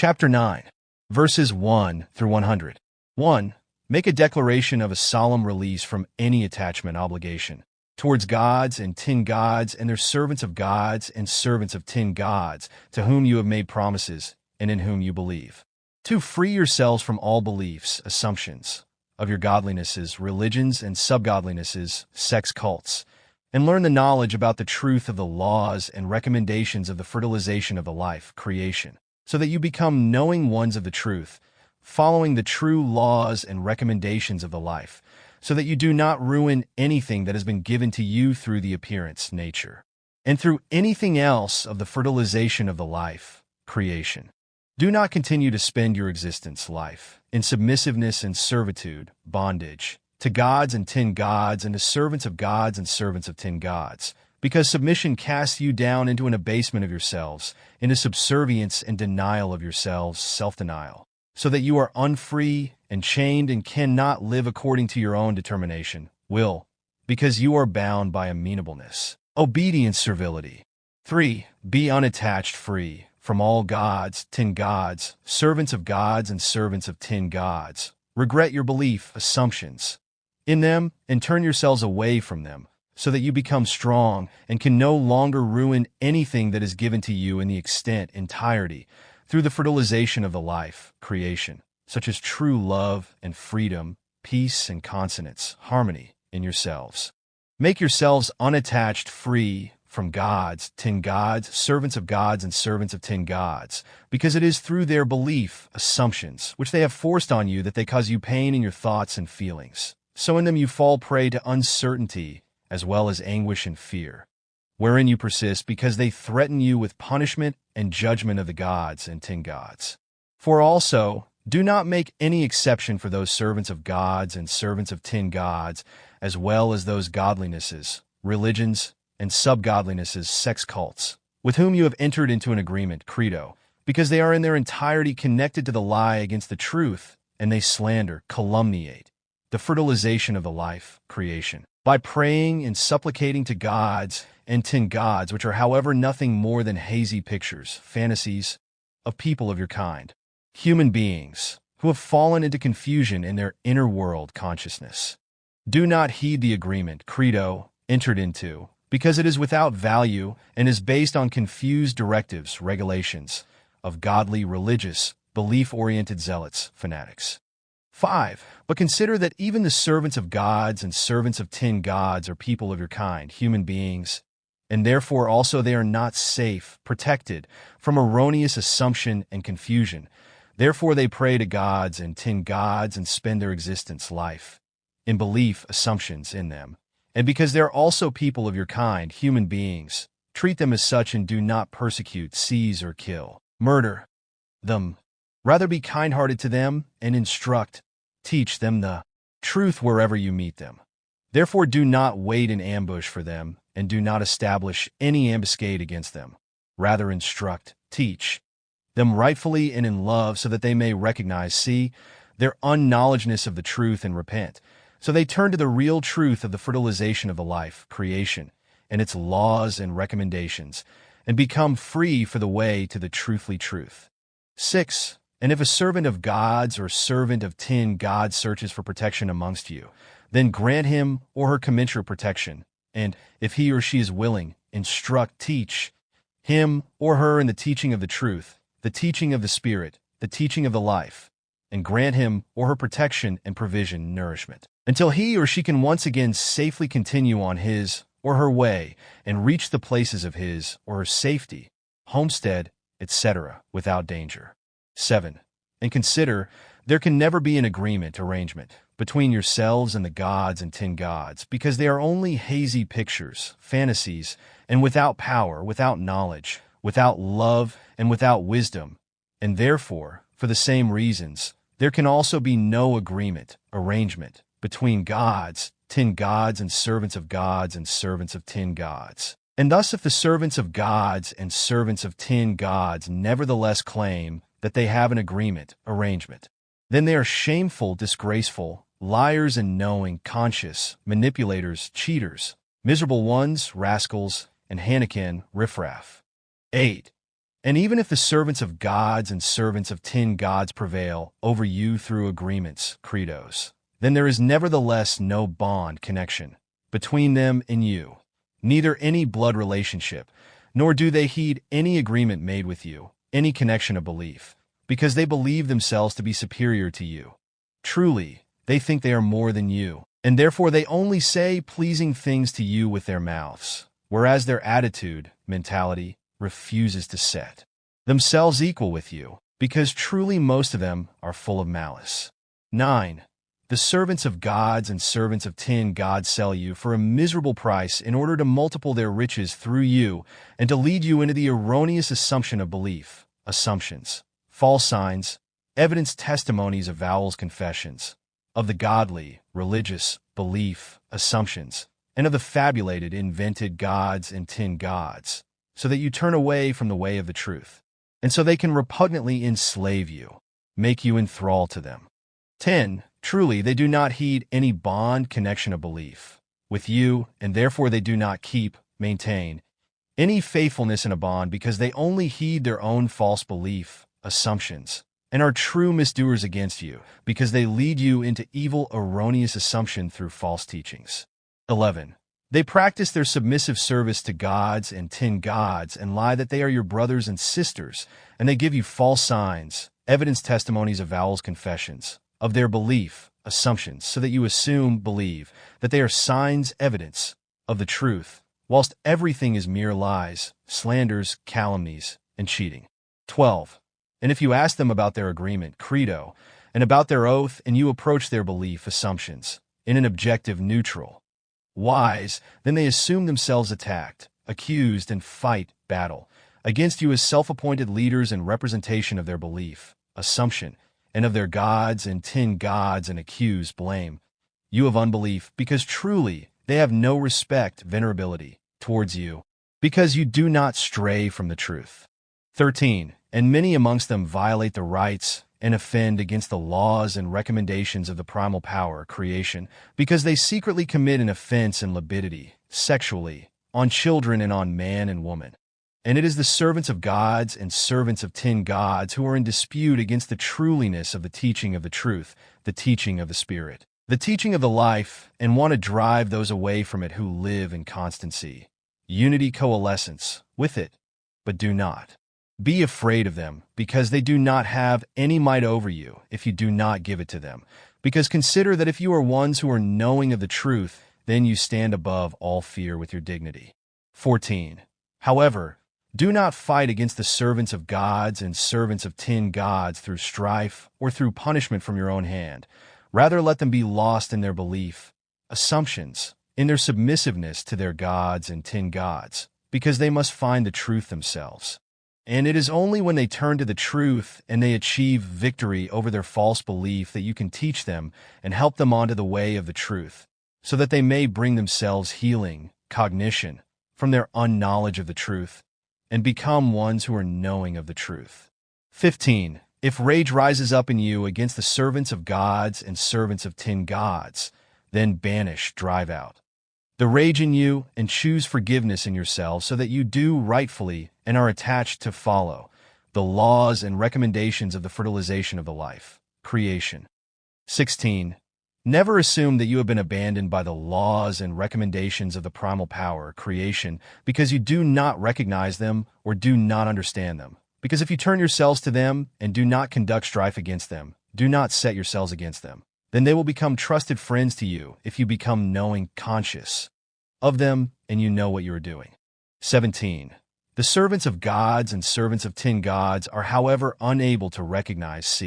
Chapter 9, verses 1 through 100. 1. Make a declaration of a solemn release from any attachment obligation towards gods and tin gods and their servants of gods and servants of tin gods, to whom you have made promises and in whom you believe. 2. Free yourselves from all beliefs, assumptions of your godlinesses, religions, and subgodlinesses, sex cults, and learn the knowledge about the truth of the laws and recommendations of the fertilization of the life, creation, so that you become knowing ones of the truth, following the true laws and recommendations of the life, so that you do not ruin anything that has been given to you through the appearance, nature, and through anything else of the fertilization of the life, creation. Do not continue to spend your existence, life, in submissiveness and servitude, bondage, to gods and tin gods and to servants of gods and servants of tin gods, because submission casts you down into an abasement of yourselves, into subservience and denial of yourselves, self-denial, so that you are unfree and chained and cannot live according to your own determination, will, because you are bound by amenableness, obedience, servility. 3. Be unattached, free from all gods, tin gods, servants of gods and servants of tin gods. Regret your belief, assumptions in them, and turn yourselves away from them, so that you become strong and can no longer ruin anything that is given to you in the extent, entirety, through the fertilization of the life, creation, such as true love and freedom, peace and consonance, harmony in yourselves. Make yourselves unattached, free from gods, tin gods, servants of gods and servants of tin gods, because it is through their belief, assumptions, which they have forced on you that they cause you pain in your thoughts and feelings. So in them you fall prey to uncertainty as well as anguish and fear, wherein you persist because they threaten you with punishment and judgment of the gods and tin gods. For also, do not make any exception for those servants of gods and servants of tin gods, as well as those godlinesses, religions, and subgodlinesses, sex cults, with whom you have entered into an agreement, credo, because they are in their entirety connected to the lie against the truth, and they slander, calumniate the fertilization of the life, creation, by praying and supplicating to gods and tin gods, which are however nothing more than hazy pictures, fantasies, of people of your kind, human beings, who have fallen into confusion in their inner world consciousness. Do not heed the agreement, credo, entered into, because it is without value and is based on confused directives, regulations, of godly, religious, belief-oriented zealots, fanatics. 5. But consider that even the servants of gods and servants of tin gods are people of your kind, human beings, and therefore also they are not safe, protected from erroneous assumption and confusion. Therefore they pray to gods and tin gods and spend their existence, life, in belief, assumptions in them. And because they're also people of your kind, human beings, treat them as such and do not persecute, seize, or kill, murder them. Rather be kind-hearted to them and instruct, teach them the truth wherever you meet them. Therefore do not wait in ambush for them, and do not establish any ambuscade against them. Rather instruct, teach them rightfully and in love, so that they may recognize, see, their unknowledgeness of the truth and repent. So they turn to the real truth of the fertilization of the life, creation, and its laws and recommendations, and become free for the way to the truthfully truth. 6. And if a servant of gods or servant of tin gods searches for protection amongst you, then grant him or her commensurate protection, and, if he or she is willing, instruct, teach him or her in the teaching of the truth, the teaching of the Spirit, the teaching of the life, and grant him or her protection and provision, nourishment, until he or she can once again safely continue on his or her way and reach the places of his or her safety, homestead, etc., without danger. 7. And consider, there can never be an agreement, arrangement, between yourselves and the gods and tin gods, because they are only hazy pictures, fantasies, and without power, without knowledge, without love, and without wisdom. And therefore, for the same reasons, there can also be no agreement, arrangement, between gods, tin gods, and servants of gods and servants of tin gods. And thus if the servants of gods and servants of tin gods nevertheless claim that they have an agreement, arrangement, then they are shameful, disgraceful, liars and knowing, conscious, manipulators, cheaters, miserable ones, rascals, and Hanakin, riffraff. 8. And even if the servants of gods and servants of tin gods prevail over you through agreements, credos, then there is nevertheless no bond connection between them and you, neither any blood relationship, nor do they heed any agreement made with you, any connection of belief, because they believe themselves to be superior to you. Truly, they think they are more than you, and therefore they only say pleasing things to you with their mouths, whereas their attitude, mentality, refuses to set themselves equal with you, because truly most of them are full of malice. 9. The servants of gods and servants of tin gods sell you for a miserable price in order to multiply their riches through you and to lead you into the erroneous assumption of belief, assumptions, false signs, evidence testimonies, avowals, confessions, of the godly, religious, belief, assumptions, and of the fabulated, invented gods and tin gods, so that you turn away from the way of the truth, and so they can repugnantly enslave you, make you enthrall to them. 10. Truly, they do not heed any bond connection of belief with you, and therefore they do not keep, maintain, any faithfulness in a bond, because they only heed their own false belief, assumptions, and are true misdoers against you, because they lead you into evil, erroneous assumption through false teachings. 11. They practice their submissive service to gods and tin gods and lie that they are your brothers and sisters, and they give you false signs, evidence testimonies, avowals, confessions, of their belief, assumptions, so that you assume, believe, that they are signs, evidence, of the truth, whilst everything is mere lies, slanders, calumnies, and cheating. 12. And if you ask them about their agreement, credo, and about their oath, and you approach their belief, assumptions, in an objective, neutral, wise, then they assume themselves attacked, accused, and fight battle against you as self-appointed leaders and representation of their belief, assumption, and of their gods and tin gods, and accuse, blame you of unbelief, because truly they have no respect, venerability towards you, because you do not stray from the truth. 13. And many amongst them violate the rights and offend against the laws and recommendations of the primal power, creation, because they secretly commit an offense in libidity, sexually, on children and on man and woman. And it is the servants of gods and servants of tin gods who are in dispute against the truliness of the teaching of the truth, the teaching of the Spirit, the teaching of the life, and want to drive those away from it who live in constancy, unity, coalescence with it, but do not. Be afraid of them, because they do not have any might over you if you do not give it to them. Because consider that if you are ones who are knowing of the truth, then you stand above all fear with your dignity. 14. However, do not fight against the servants of gods and servants of tin gods through strife or through punishment from your own hand. Rather, let them be lost in their belief, assumptions, in their submissiveness to their gods and tin gods, because they must find the truth themselves. And it is only when they turn to the truth and they achieve victory over their false belief that you can teach them and help them onto the way of the truth, so that they may bring themselves healing, cognition, from their unknowledge of the truth, and become ones who are knowing of the truth. 15. If rage rises up in you against the servants of gods and servants of tin gods, then banish, drive out the rage in you, and choose forgiveness in yourselves, so that you do rightfully and are attached to follow the laws and recommendations of the fertilization of the life, creation. 16. Never assume that you have been abandoned by the laws and recommendations of the primal power, creation, because you do not recognize them or do not understand them. Because if you turn yourselves to them and do not conduct strife against them, do not set yourselves against them, then they will become trusted friends to you if you become knowing, conscious of them, and you know what you are doing. 17. The servants of gods and servants of tin gods are, however, unable to recognize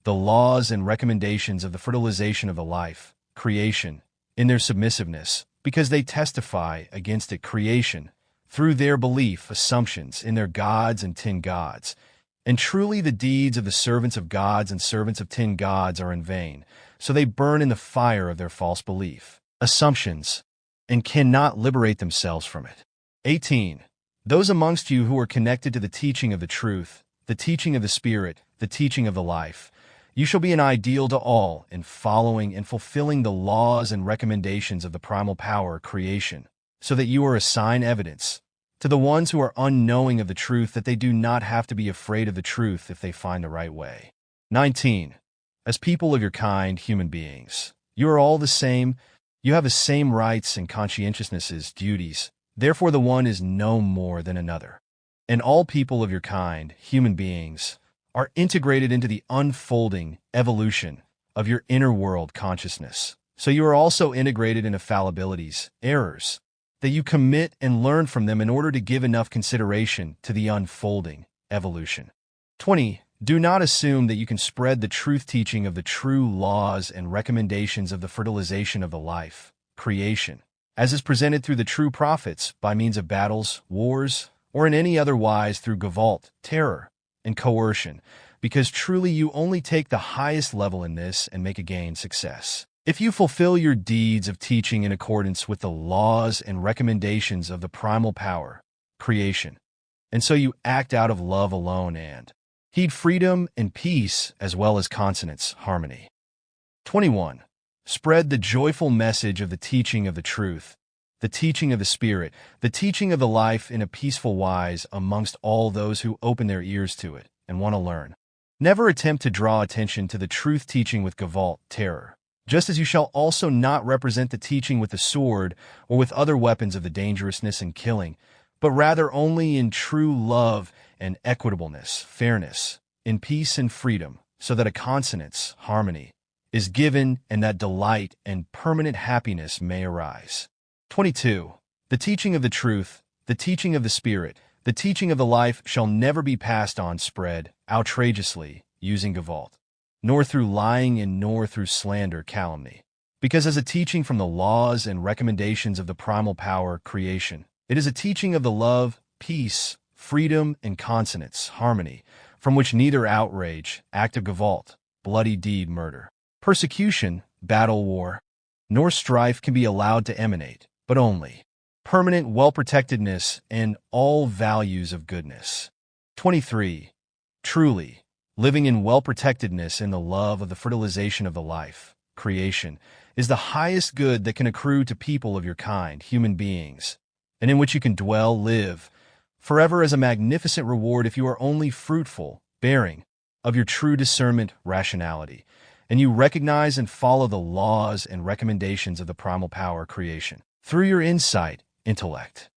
the laws and recommendations of the fertilization of the life, creation, in their submissiveness, because they testify against it, creation, through their belief, assumptions, in their gods and tin gods. And truly the deeds of the servants of gods and servants of tin gods are in vain, so they burn in the fire of their false belief, assumptions, and cannot liberate themselves from it. 18. Those amongst you who are connected to the teaching of the truth, the teaching of the Spirit, the teaching of the life, you shall be an ideal to all in following and fulfilling the laws and recommendations of the primal power, creation, so that you are a sign, evidence, to the ones who are unknowing of the truth that they do not have to be afraid of the truth if they find the right way. 19. As people of your kind, human beings, you are all the same. You have the same rights and conscientiousnesses, duties. Therefore, the one is no more than another. And all people of your kind, human beings, are integrated into the unfolding evolution of your inner world consciousness. So you are also integrated into fallibilities, errors, that you commit and learn from them in order to give enough consideration to the unfolding evolution. 20. Do not assume that you can spread the truth teaching of the true laws and recommendations of the fertilization of the life, creation, as is presented through the true prophets by means of battles, wars, or in any other wise through gavolt, terror, and coercion, because truly you only take the highest level in this and make a gain success. If you fulfill your deeds of teaching in accordance with the laws and recommendations of the primal power, creation, and so you act out of love alone and heed freedom and peace as well as consonance, harmony. 21. Spread the joyful message of the teaching of the truth, the teaching of the Spirit, the teaching of the life in a peaceful wise amongst all those who open their ears to it and want to learn. Never attempt to draw attention to the truth teaching with gavolt, terror, just as you shall also not represent the teaching with the sword or with other weapons of the dangerousness and killing, but rather only in true love and equitableness, fairness, in peace and freedom, so that a consonance, harmony, is given and that delight and permanent happiness may arise. 22. The teaching of the truth, the teaching of the Spirit, the teaching of the life shall never be passed on spread outrageously using gavolt, nor through lying and nor through slander, calumny, because as a teaching from the laws and recommendations of the primal power, creation, it is a teaching of the love, peace, freedom, and consonance, harmony, from which neither outrage, act of gavolt, bloody deed, murder, persecution, battle, war, nor strife can be allowed to emanate, but only permanent well-protectedness and all values of goodness. 23. Truly, living in well-protectedness in the love of the fertilization of the life, creation, is the highest good that can accrue to people of your kind, human beings, and in which you can dwell, live, forever as a magnificent reward if you are only fruitful, bearing, of your true discernment, rationality, and you recognize and follow the laws and recommendations of the primal power, creation, through your insight, intellect.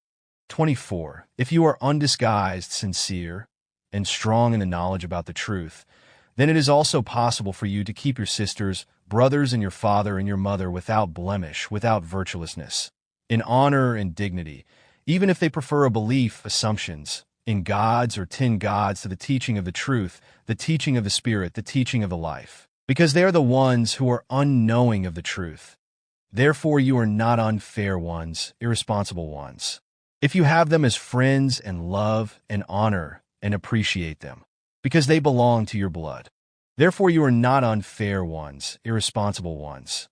24. If you are undisguised, sincere, and strong in the knowledge about the truth, then it is also possible for you to keep your sisters, brothers, and your father and your mother without blemish, without virtuousness, in honor and dignity, even if they prefer a belief, assumptions, in gods or tin gods to the teaching of the truth, the teaching of the Spirit, the teaching of the life, because they are the ones who are unknowing of the truth. Therefore you are not unfair ones, irresponsible ones, if you have them as friends and love and honor and appreciate them, because they belong to your blood. Therefore you are not unfair ones, irresponsible ones,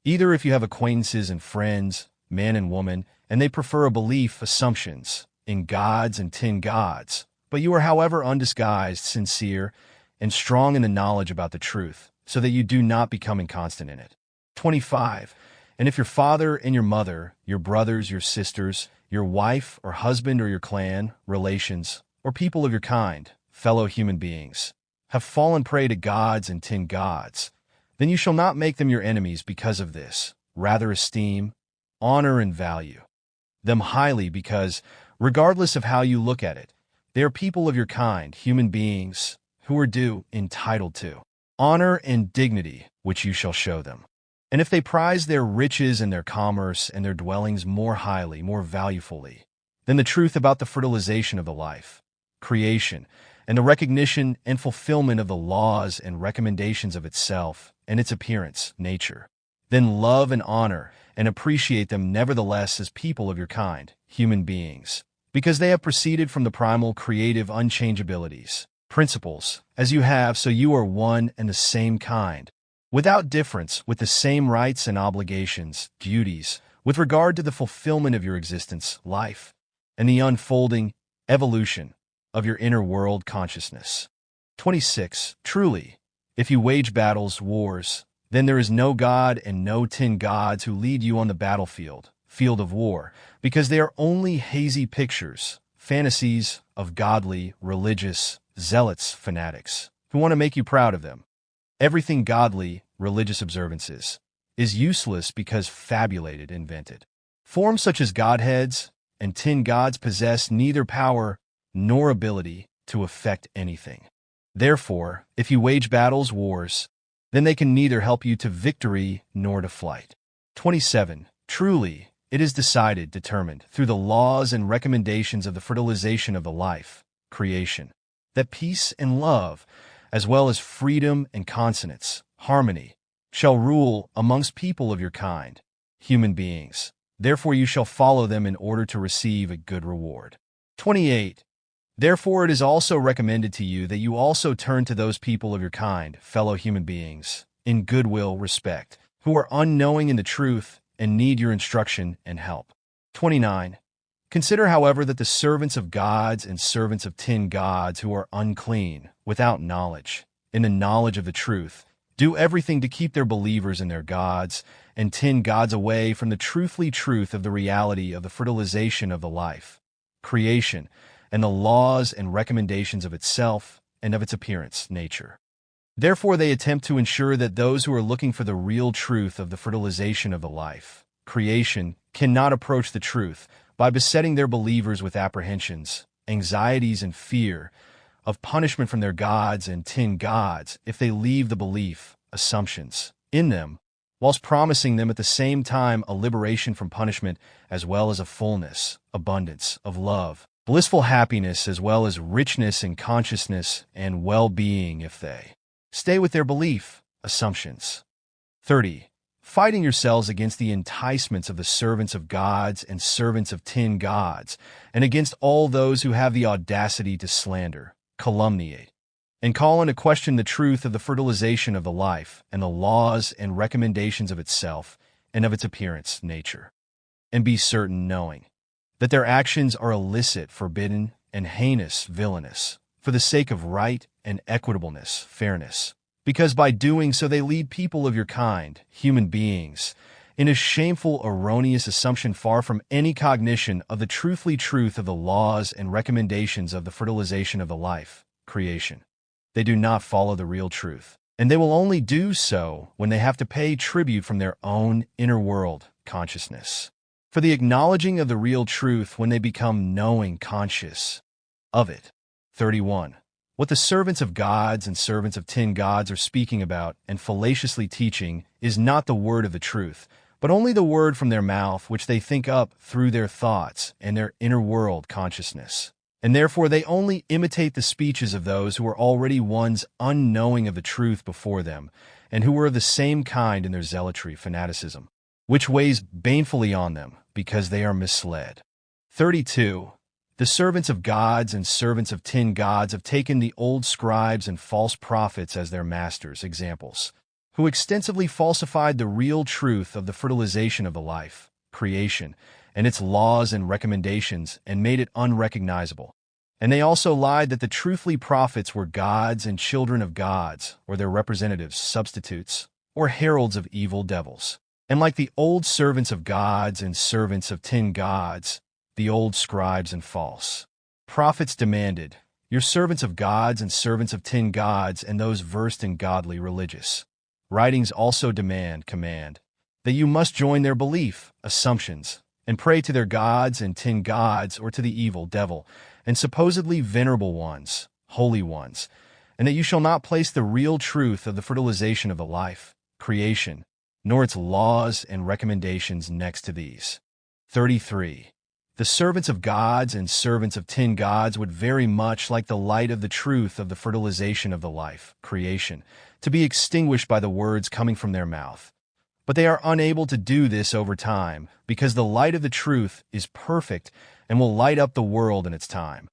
either if you have acquaintances and friends, man and woman, and they prefer a belief, assumptions, in gods and tin gods, but you are however undisguised, sincere, and strong in the knowledge about the truth, so that you do not become inconstant in it. 25. And if your father and your mother, your brothers, your sisters, your wife or husband or your clan, relations, or people of your kind, fellow human beings, have fallen prey to gods and tin gods, then you shall not make them your enemies because of this, rather esteem, honor, and value them highly because, regardless of how you look at it, they are people of your kind, human beings, who are due, entitled to, honor and dignity which you shall show them. And if they prize their riches and their commerce and their dwellings more highly, more valuefully, than the truth about the fertilization of the life, creation, and the recognition and fulfillment of the laws and recommendations of itself and its appearance, nature, then love and honor and appreciate them nevertheless as people of your kind, human beings, because they have proceeded from the primal creative unchangeabilities, principles, as you have, so you are one and the same kind, without difference, with the same rights and obligations, duties, with regard to the fulfillment of your existence, life, and the unfolding evolution of your inner world consciousness. 26. Truly, if you wage battles, wars, then there is no god and no tin gods who lead you on the battlefield, field of war, because they are only hazy pictures, fantasies of godly, religious, zealots, fanatics, who want to make you proud of them. Everything godly, religious observances is useless because fabulated, invented. Forms such as godheads and tin gods possess neither power nor ability to effect anything. Therefore, if you wage battles, wars, then they can neither help you to victory nor to flight. 27. Truly, it is determined, through the laws and recommendations of the fertilization of the life, creation, that peace and love, as well as freedom and consonance, harmony, shall rule amongst people of your kind, human beings. Therefore you shall follow them in order to receive a good reward. 28. Therefore it is also recommended to you that you also turn to those people of your kind, fellow human beings, in goodwill, respect, who are unknowing in the truth and need your instruction and help. 29. Consider, however, that the servants of gods and servants of tin gods who are unclean, without knowledge, in the knowledge of the truth, do everything to keep their believers and their gods and tin gods away from the truthful truth of the reality of the fertilization of the life, creation, and the laws and recommendations of itself and of its appearance, nature. Therefore they attempt to ensure that those who are looking for the real truth of the fertilization of the life, creation, cannot approach the truth by besetting their believers with apprehensions, anxieties, and fear of punishment from their gods and tin gods if they leave the belief, assumptions, in them, whilst promising them at the same time a liberation from punishment as well as a fullness, abundance of love, blissful happiness as well as richness in consciousness and well-being if they stay with their belief, assumptions. 30. Fighting yourselves against the enticements of the servants of gods and servants of tin gods, and against all those who have the audacity to slander, calumniate, and call into question the truth of the fertilization of the life and the laws and recommendations of itself and of its appearance, nature. And be certain, knowing that their actions are illicit, forbidden, and heinous, villainous, for the sake of right and equitableness, fairness, because by doing so they lead people of your kind, human beings, in a shameful, erroneous assumption far from any cognition of the truth of the laws and recommendations of the fertilization of the life, creation. They do not follow the real truth, and they will only do so when they have to pay tribute from their own inner world, consciousness, for the acknowledging of the real truth when they become knowing, conscious of it. 31. What the servants of gods and servants of tin gods are speaking about and fallaciously teaching is not the word of the truth, but only the word from their mouth which they think up through their thoughts and their inner world consciousness. And therefore they only imitate the speeches of those who are already ones unknowing of the truth before them, and who are of the same kind in their zealotry, fanaticism, which weighs banefully on them, because they are misled. 32. The servants of gods and servants of tin gods have taken the old scribes and false prophets as their masters, examples, who extensively falsified the real truth of the fertilization of the life, creation, and its laws and recommendations and made it unrecognizable. And they also lied that the truthfully prophets were gods and children of gods, or their representatives, substitutes, or heralds of evil devils. And like the old servants of gods and servants of tin gods, the old scribes and false prophets demanded, your servants of gods and servants of tin gods and those versed in godly religious writings also command, that you must join their belief, assumptions, and pray to their gods and tin gods or to the evil devil, and supposedly venerable ones, holy ones, and that you shall not place the real truth of the fertilization of the life, creation, nor its laws and recommendations next to these. 33. The servants of gods and servants of tin gods would very much like the light of the truth of the fertilization of the life, creation, to be extinguished by the words coming from their mouth. But they are unable to do this over time, because the light of the truth is perfect and will light up the world in its time.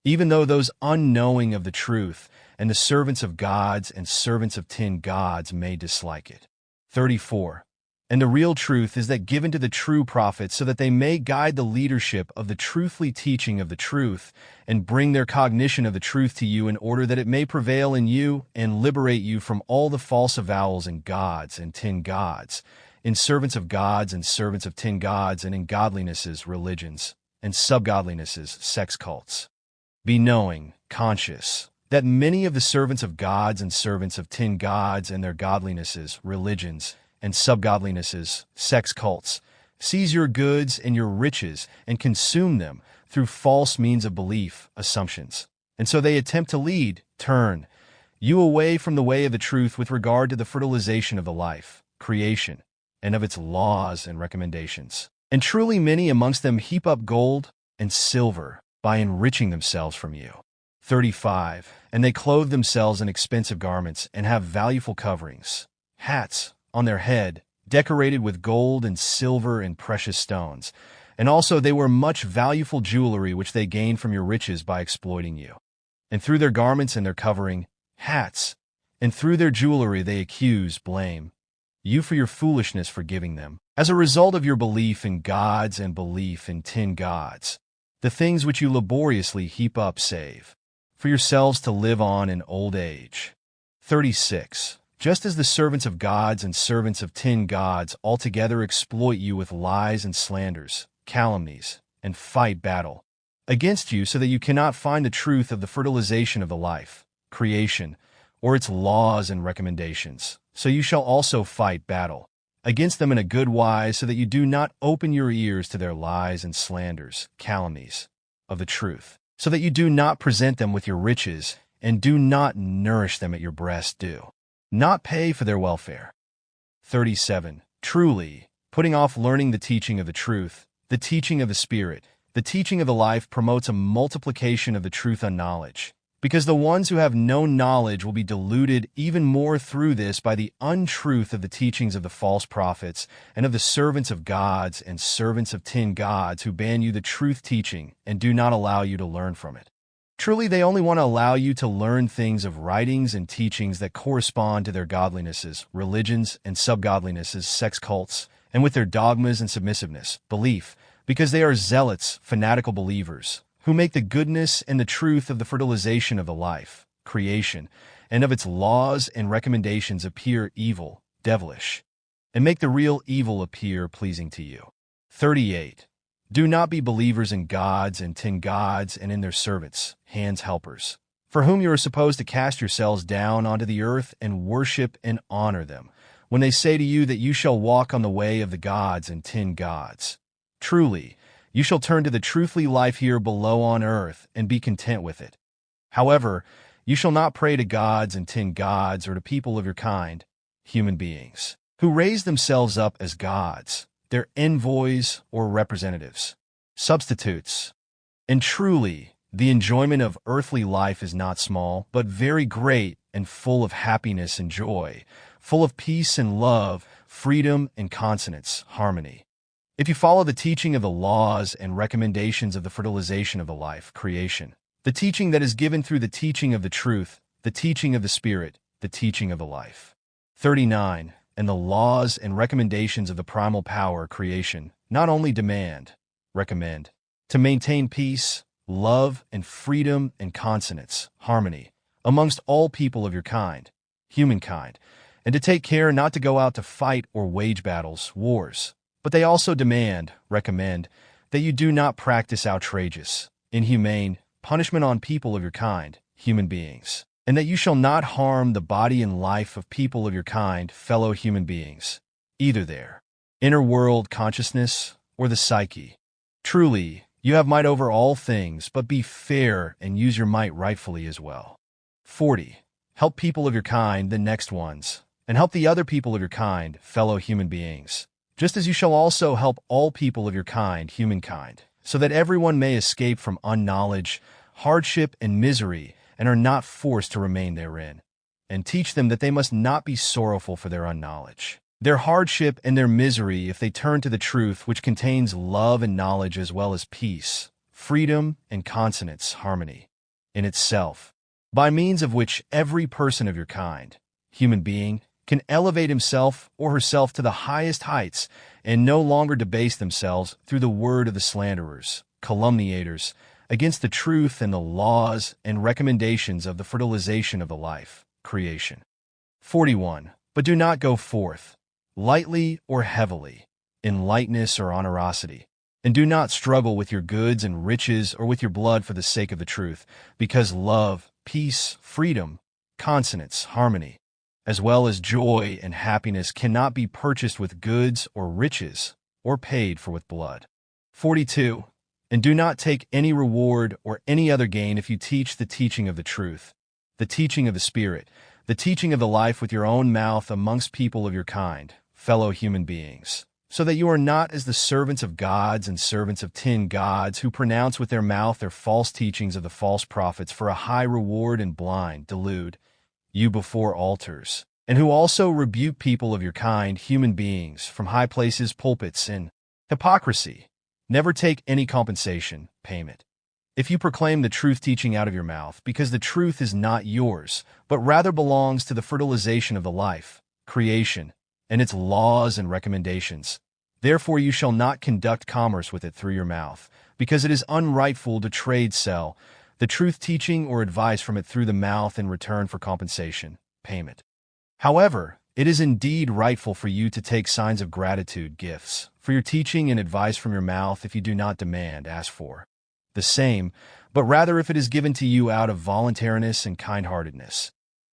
Even though those unknowing of the truth and the servants of gods and servants of tin gods may dislike it. 34. And the real truth is that given to the true prophets so that they may guide the leadership of the truthfully teaching of the truth and bring their cognition of the truth to you in order that it may prevail in you and liberate you from all the false avowals in gods and tin gods in servants of gods and servants of tin gods, and in godlinesses, religions, and subgodlinesses, sex cults. Be knowing, conscious, that many of the servants of gods and servants of tin gods and their godlinesses, religions, and subgodlinesses, sex cults, seize your goods and your riches and consume them through false means of belief, assumptions. And so they attempt to turn you away from the way of the truth with regard to the fertilization of the life, creation, and of its laws and recommendations. And truly many amongst them heap up gold and silver by enriching themselves from you. 35. And they clothe themselves in expensive garments and have valueful coverings, hats on their head, decorated with gold and silver and precious stones. And also they wear much valueful jewelry which they gain from your riches by exploiting you. And through their garments and their covering, hats, and through their jewelry they blame you for your foolishness for giving them, as a result of your belief in gods and belief in tin gods, the things which you laboriously heap up save for yourselves to live on in old age. 36. Just as the servants of gods and servants of tin gods altogether exploit you with lies and slanders, calumnies, and fight battle against you so that you cannot find the truth of the fertilization of the life, creation, or its laws and recommendations, so you shall also fight battle against them in a good wise, so that you do not open your ears to their lies and slanders, calumnies, of the truth, so that you do not present them with your riches, and do not nourish them at your breast do not pay for their welfare. 37. Truly, putting off learning the teaching of the truth, the teaching of the Spirit, the teaching of the life promotes a multiplication of the truth on knowledge, because the ones who have no knowledge will be deluded even more through this by the untruth of the teachings of the false prophets and of the servants of gods and servants of tin gods who ban you the truth teaching and do not allow you to learn from it. Truly, they only want to allow you to learn things of writings and teachings that correspond to their godlinesses, religions, and subgodlinesses, sex cults, and with their dogmas and submissiveness, belief, because they are zealots, fanatical believers, who make the goodness and the truth of the fertilization of the life, creation, and of its laws and recommendations appear evil, devilish, and make the real evil appear pleasing to you. 38. Do not be believers in gods and tin gods and in their servants, hands helpers, for whom you are supposed to cast yourselves down onto the earth and worship and honor them, when they say to you that you shall walk on the way of the gods and tin gods. Truly, you shall turn to the truthly life here below on earth and be content with it. However, you shall not pray to gods and tin gods or to people of your kind, human beings, who raise themselves up as gods, their envoys or representatives, substitutes. And truly, the enjoyment of earthly life is not small, but very great and full of happiness and joy, full of peace and love, freedom and consonance, harmony. If you follow the teaching of the laws and recommendations of the fertilization of the life, creation, the teaching that is given through the teaching of the truth, the teaching of the Spirit, the teaching of the life. 39. And the laws and recommendations of the primal power, creation, not only recommend, to maintain peace, love, and freedom and consonance, harmony, amongst all people of your kind, humankind, and to take care not to go out to fight or wage battles, wars. But they also recommend, that you do not practice outrageous, inhumane punishment on people of your kind, human beings, and that you shall not harm the body and life of people of your kind, fellow human beings, either their inner world consciousness or the psyche. Truly, you have might over all things, but be fair and use your might rightfully as well. 40. Help people of your kind, the next ones, and help the other people of your kind, fellow human beings, just as you shall also help all people of your kind, humankind, so that everyone may escape from unknowledge, hardship, and misery, and are not forced to remain therein. And teach them that they must not be sorrowful for their unknowledge, their hardship, and their misery if they turn to the truth which contains love and knowledge as well as peace, freedom, and consonance, harmony, in itself, by means of which every person of your kind, human being, can elevate himself or herself to the highest heights and no longer debase themselves through the word of the slanderers, calumniators, against the truth and the laws and recommendations of the fertilization of the life, creation. 41. But do not go forth, lightly or heavily, in lightness or onerosity. And do not struggle with your goods and riches or with your blood for the sake of the truth, because love, peace, freedom, consonance, harmony, as well as joy and happiness cannot be purchased with goods or riches or paid for with blood. 42. And do not take any reward or any other gain if you teach the teaching of the truth, the teaching of the Spirit, the teaching of the life with your own mouth amongst people of your kind, fellow human beings, so that you are not as the servants of gods and servants of tin gods who pronounce with their mouth their false teachings of the false prophets for a high reward and blind, delude you before altars, and who also rebuke people of your kind, human beings, from high places, pulpits, in hypocrisy. Never take any compensation, payment, if you proclaim the truth teaching out of your mouth, because the truth is not yours, but rather belongs to the fertilization of the life, creation, and its laws and recommendations. Therefore you shall not conduct commerce with it through your mouth, because it is unrightful to trade, sell, the truth teaching or advice from it through the mouth in return for compensation, payment. However, it is indeed rightful for you to take signs of gratitude, gifts, for your teaching and advice from your mouth if you do not demand, ask for the same, but rather if it is given to you out of voluntariness and kind-heartedness.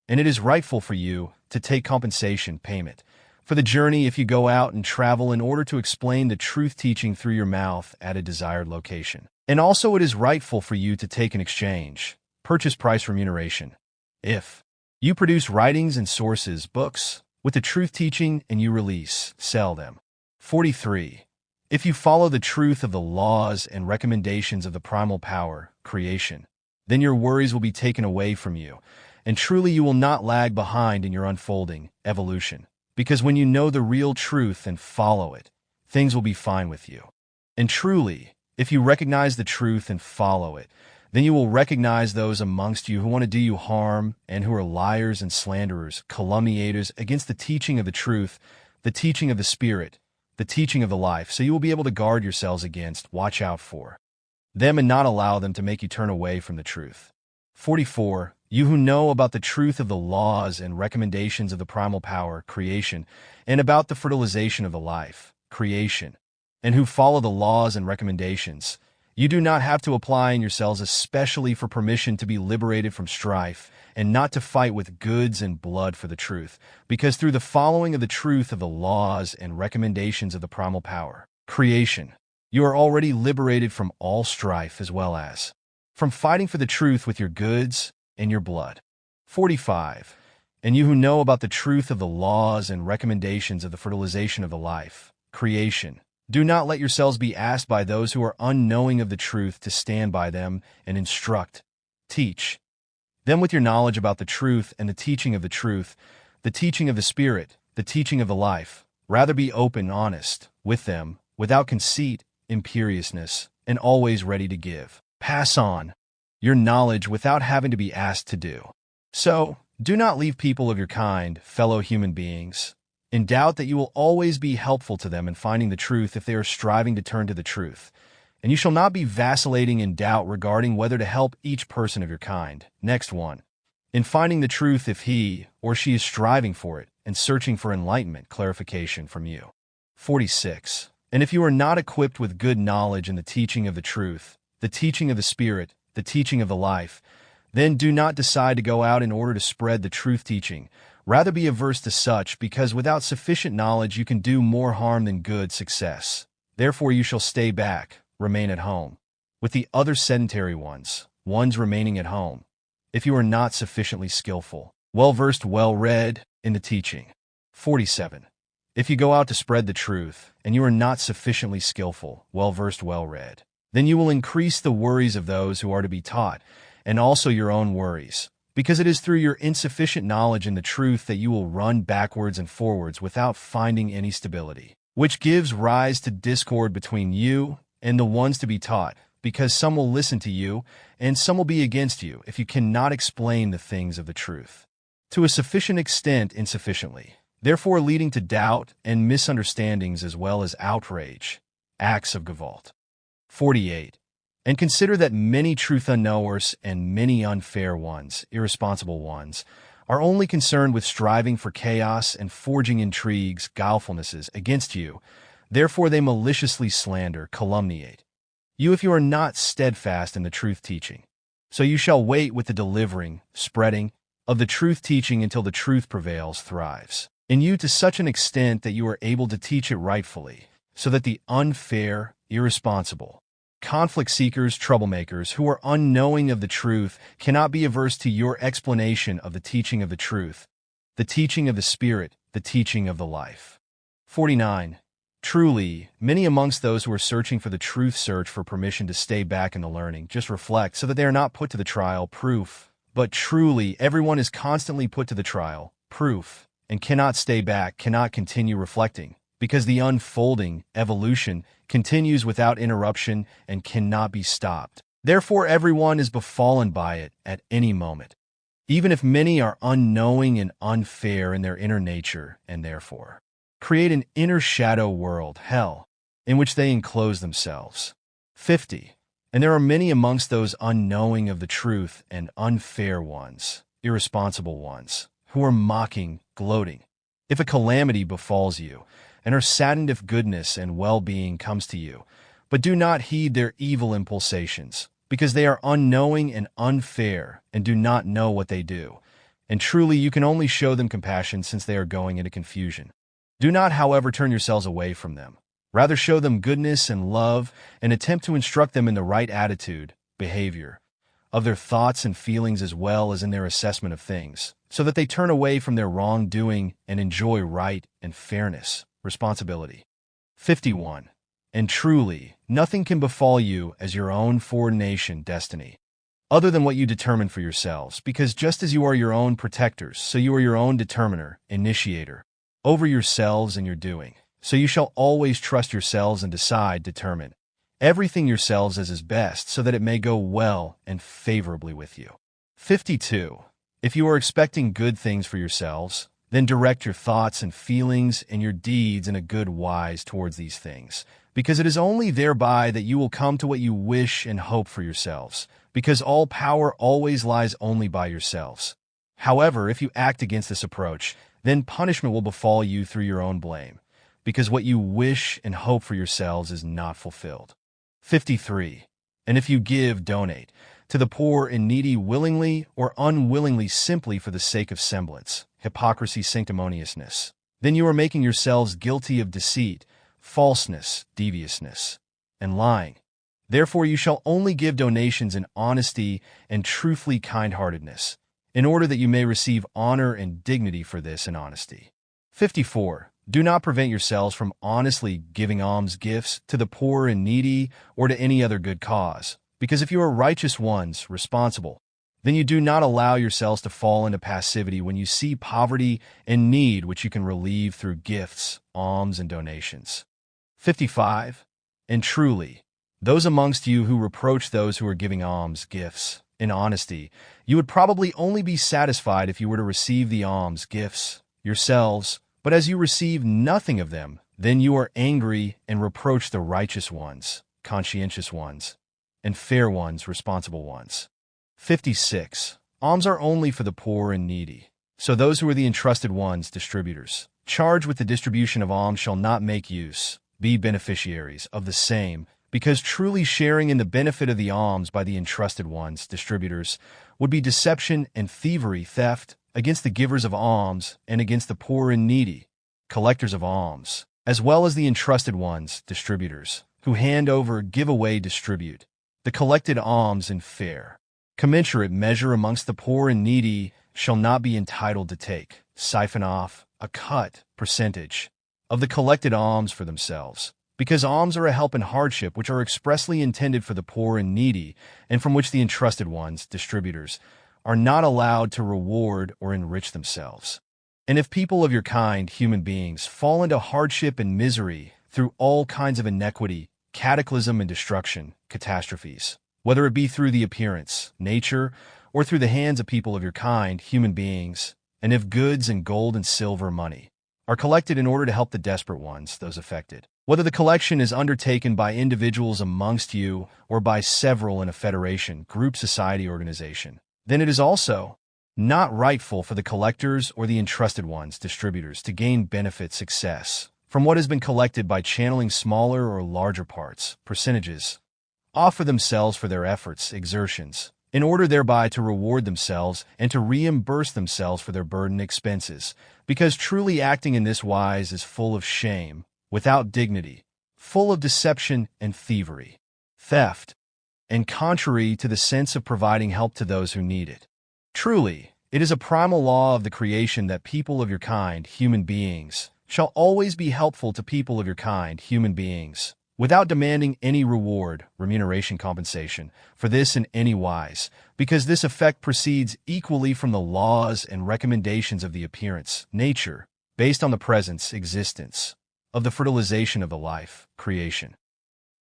And it is rightful for you to take compensation, payment, for the journey if you go out and travel in order to explain the truth teaching through your mouth at a desired location. And also it is rightful for you to take an exchange, purchase price remuneration, if you produce writings and sources, books, with the truth teaching and you release, sell them. 43. If you follow the truth of the laws and recommendations of the primal power, creation, then your worries will be taken away from you, and truly you will not lag behind in your unfolding, evolution, because when you know the real truth and follow it, things will be fine with you. And truly, if you recognize the truth and follow it, then you will recognize those amongst you who want to do you harm and who are liars and slanderers, calumniators against the teaching of the truth, the teaching of the Spirit, the teaching of the life, so you will be able to guard yourselves against, watch out for them and not allow them to make you turn away from the truth. 44. You who know about the truth of the laws and recommendations of the primal power, creation, and about the fertilization of the life, creation, and who follow the laws and recommendations, you do not have to apply in yourselves especially for permission to be liberated from strife and not to fight with goods and blood for the truth, because through the following of the truth of the laws and recommendations of the primal power, creation, you are already liberated from all strife as well as from fighting for the truth with your goods and your blood. 45. And you who know about the truth of the laws and recommendations of the fertilization of the life, creation, do not let yourselves be asked by those who are unknowing of the truth to stand by them and instruct, teach them with your knowledge about the truth and the teaching of the truth, the teaching of the Spirit, the teaching of the life. Rather be open, honest, with them, without conceit, imperiousness, and always ready to give. Pass on your knowledge without having to be asked to do so. Do not leave people of your kind, fellow human beings, in doubt that you will always be helpful to them in finding the truth if they are striving to turn to the truth. And you shall not be vacillating in doubt regarding whether to help each person of your kind. Next one. In finding the truth if he or she is striving for it and searching for enlightenment, clarification from you. 46. And if you are not equipped with good knowledge in the teaching of the truth, the teaching of the Spirit, the teaching of the life, then do not decide to go out in order to spread the truth teaching. Rather be averse to such, because without sufficient knowledge you can do more harm than good success. Therefore you shall stay back, remain at home, with the other sedentary ones remaining at home, if you are not sufficiently skillful, well-versed, well-read in the teaching. 47. If you go out to spread the truth, and you are not sufficiently skillful, well-versed, well-read, then you will increase the worries of those who are to be taught, and also your own worries, because it is through your insufficient knowledge in the truth that you will run backwards and forwards without finding any stability, which gives rise to discord between you and the ones to be taught, because some will listen to you, and some will be against you if you cannot explain the things of the truth to a sufficient extent insufficiently, therefore leading to doubt and misunderstandings as well as outrage, acts of Goblet. 48. And consider that many truth unknowers and many unfair ones, irresponsible ones, are only concerned with striving for chaos and forging intrigues, guilefulnesses against you. Therefore they maliciously slander, calumniate you if you are not steadfast in the truth teaching. So you shall wait with the delivering, spreading of the truth teaching until the truth prevails, thrives in you to such an extent that you are able to teach it rightfully, so that the unfair, irresponsible, conflict seekers, troublemakers who are unknowing of the truth cannot be averse to your explanation of the teaching of the truth, the teaching of the Spirit, the teaching of the life. 49. Truly, many amongst those who are searching for the truth search for permission to stay back in the learning, just reflect so that they are not put to the trial, proof. But truly, everyone is constantly put to the trial, proof, and cannot stay back, cannot continue reflecting, because the unfolding, evolution, continues without interruption and cannot be stopped. Therefore, everyone is befallen by it at any moment, even if many are unknowing and unfair in their inner nature, and therefore create an inner shadow world, hell, in which they enclose themselves. 50. And there are many amongst those unknowing of the truth and unfair ones, irresponsible ones, who are mocking, gloating, if a calamity befalls you, and are saddened if goodness and well-being comes to you, but do not heed their evil impulsations, because they are unknowing and unfair and do not know what they do. And truly you can only show them compassion since they are going into confusion. Do not, however, turn yourselves away from them. Rather show them goodness and love and attempt to instruct them in the right attitude, behavior, of their thoughts and feelings as well as in their assessment of things, so that they turn away from their wrongdoing and enjoy right and fairness, responsibility. 51. And truly, nothing can befall you as your own foreordination destiny, other than what you determine for yourselves, because just as you are your own protectors, so you are your own determiner, initiator, over yourselves and your doing. So you shall always trust yourselves and decide, determine everything yourselves as is best, so that it may go well and favorably with you. 52. If you are expecting good things for yourselves, then direct your thoughts and feelings and your deeds in a good wise towards these things, because it is only thereby that you will come to what you wish and hope for yourselves, because all power always lies only by yourselves. However, if you act against this approach, then punishment will befall you through your own blame, because what you wish and hope for yourselves is not fulfilled. 53. And if you give, donate, to the poor and needy willingly or unwillingly simply for the sake of semblance, hypocrisy, sanctimoniousness, then you are making yourselves guilty of deceit, falseness, deviousness, and lying. Therefore you shall only give donations in honesty and truthfully kind-heartedness, in order that you may receive honor and dignity for this in honesty. 54. Do not prevent yourselves from honestly giving alms gifts to the poor and needy or to any other good cause, because if you are righteous ones, responsible, then you do not allow yourselves to fall into passivity when you see poverty and need which you can relieve through gifts, alms, and donations. 55. And truly, those amongst you who reproach those who are giving alms, gifts, in honesty, you would probably only be satisfied if you were to receive the alms, gifts, yourselves, but as you receive nothing of them, then you are angry and reproach the righteous ones, conscientious ones, and fair ones, responsible ones. 56. Alms are only for the poor and needy. So those who are the entrusted ones, distributors, charged with the distribution of alms shall not make use, be beneficiaries of the same, because truly sharing in the benefit of the alms by the entrusted ones, distributors, would be deception and thievery, theft, against the givers of alms and against the poor and needy, collectors of alms, as well as the entrusted ones, distributors, who hand over, give away, distribute the collected alms in fair, commensurate measure amongst the poor and needy, shall not be entitled to take, siphon off, a cut, percentage, of the collected alms for themselves, because alms are a help in hardship which are expressly intended for the poor and needy, and from which the entrusted ones, distributors, are not allowed to reward or enrich themselves. And if people of your kind, human beings, fall into hardship and misery through all kinds of iniquity, cataclysm and destruction, catastrophes, whether it be through the appearance, nature, or through the hands of people of your kind, human beings, and if goods and gold and silver, money, are collected in order to help the desperate ones, those affected, whether the collection is undertaken by individuals amongst you or by several in a federation, group, society, organization, then it is also not rightful for the collectors or the entrusted ones, distributors, to gain benefit success from what has been collected by channeling smaller or larger parts, percentages, offer themselves for their efforts, exertions, in order thereby to reward themselves and to reimburse themselves for their burden expenses, because truly acting in this wise is full of shame, without dignity, full of deception and thievery, theft, and contrary to the sense of providing help to those who need it. Truly, it is a primal law of the creation that people of your kind, human beings, shall always be helpful to people of your kind, human beings, without demanding any reward, remuneration, compensation, for this in any wise, because this effect proceeds equally from the laws and recommendations of the appearance, nature, based on the presence, existence, of the fertilization of the life, creation.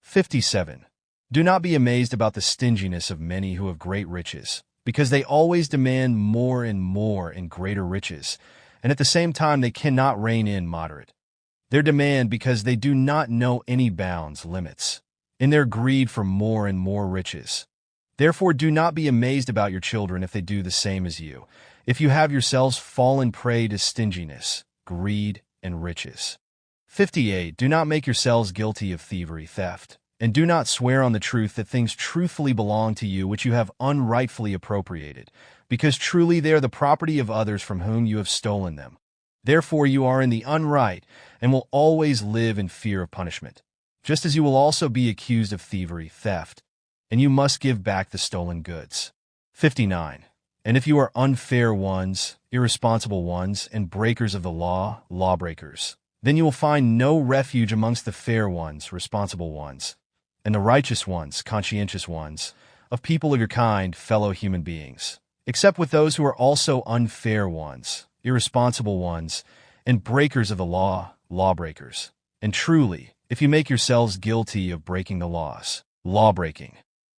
57. Do not be amazed about the stinginess of many who have great riches, because they always demand more and greater riches, and at the same time they cannot rein in moderate their demand because they do not know any bounds, limits, in their greed for more and more riches. Therefore do not be amazed about your children if they do the same as you, if you have yourselves fallen prey to stinginess, greed, and riches. 58. Do not make yourselves guilty of thievery, theft, and do not swear on the truth that things truthfully belong to you which you have unrightfully appropriated, because truly they are the property of others from whom you have stolen them. Therefore you are in the unright, and will always live in fear of punishment, just as you will also be accused of thievery, theft, and you must give back the stolen goods. 59. And if you are unfair ones, irresponsible ones, and breakers of the law, lawbreakers, then you will find no refuge amongst the fair ones, responsible ones, and the righteous ones, conscientious ones, of people of your kind, fellow human beings, except with those who are also unfair ones, irresponsible ones, and breakers of the law, lawbreakers. And truly, if you make yourselves guilty of breaking the laws, lawbreaking,